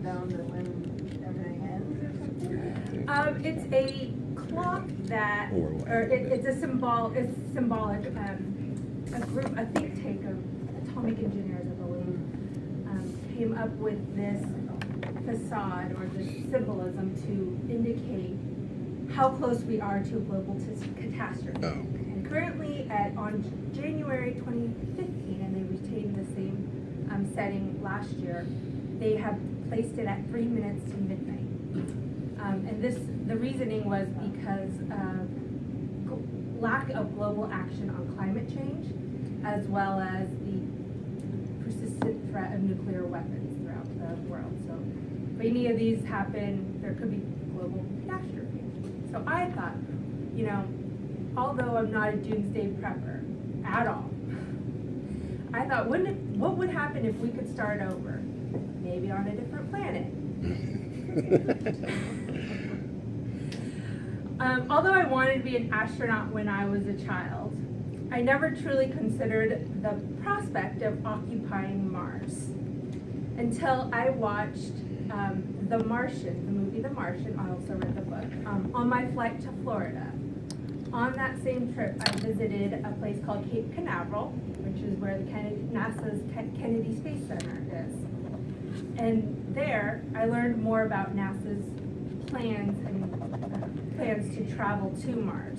countdown to when everything ends or something? It's a clock that, it's symbolic. A think tank of atomic engineers, I believe, came up with this facade or this symbolism to indicate how close we are to a global catastrophe. Oh. And currently, on January 2015, and they retained the same setting last year, they have placed it at 3 minutes to midnight. And the reasoning was because of lack of global action on climate change, as well as the persistent threat of nuclear weapons throughout the world. So if any of these happen, there could be global catastrophe. So I thought, although I'm not a doomsday prepper at all, I thought, what would happen if we could start over? Maybe on a different planet. Although I wanted to be an astronaut when I was a child, I never truly considered the prospect of occupying Mars until I watched The Martian, the movie The Martian. I also read the book, on my flight to Florida. On that same trip, I visited a place called Cape Canaveral, which is where NASA's Kennedy Space Center is. And there, I learned more about NASA's plans to travel to Mars.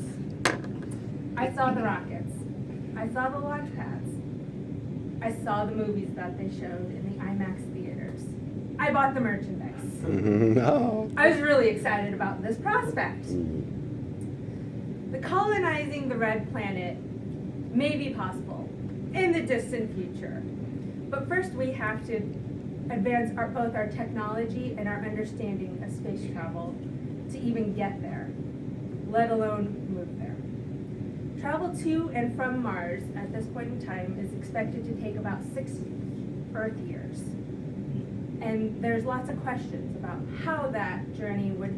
I saw the rockets. I saw the launch pads. I saw the movies that they showed in the IMAX theaters. I bought the merchandise. No. I was really excited about this prospect. The colonizing the red planet may be possible in the distant future. But first we have to advance both our technology and our understanding of space travel to even get there, let alone move there. Travel to and from Mars at this point in time is expected to take about 6 Earth years. And there's lots of questions about how that journey would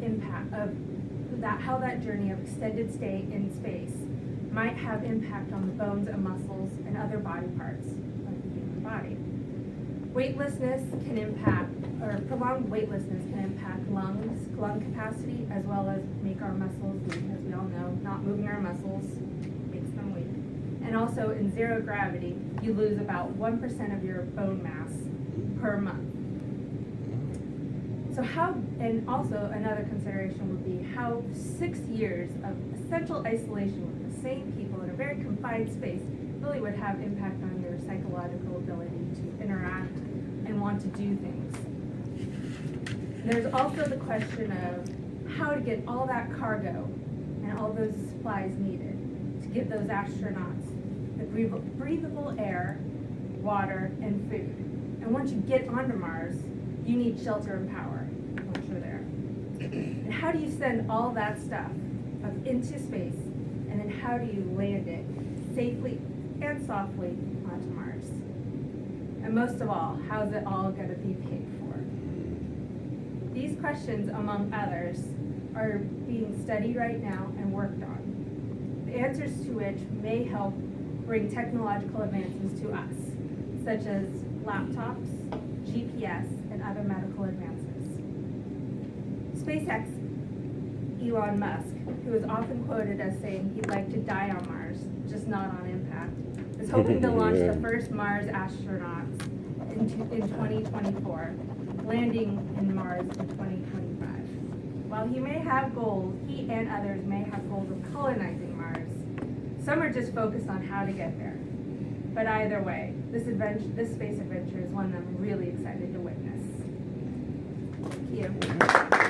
how that journey of extended stay in space might have impact on the bones and muscles and other body parts of the human body. Prolonged weightlessness can impact lung capacity, as well as make our muscles weak. As we all know, not moving our muscles makes them weak. And also in zero gravity, you lose about 1% of your bone mass per month. So and also another consideration would be how 6 years of essential isolation with the same people in a very confined space really would have impact on your psychological ability to interact and want to do things. There's also the question of how to get all that cargo and all those supplies needed to give those astronauts the breathable air, water, and food. And once you get onto Mars, you need shelter and power once you're there. And how do you send all that stuff into space, and then how do you land it safely and softly onto Mars? And most of all, how's it all going to be paid for? These questions, among others, are being studied right now and worked on. The answers to which may help bring technological advances to us, such as laptops, GPS, and other medical advances. SpaceX Elon Musk, who is often quoted as saying he'd like to die on Mars, just not on impact, is hoping to launch the first Mars astronauts in 2024, landing in Mars in 2025. While he and others may have goals of colonizing Mars, some are just focused on how to get there. But either way, this space adventure is one I'm really excited to witness. Thank you.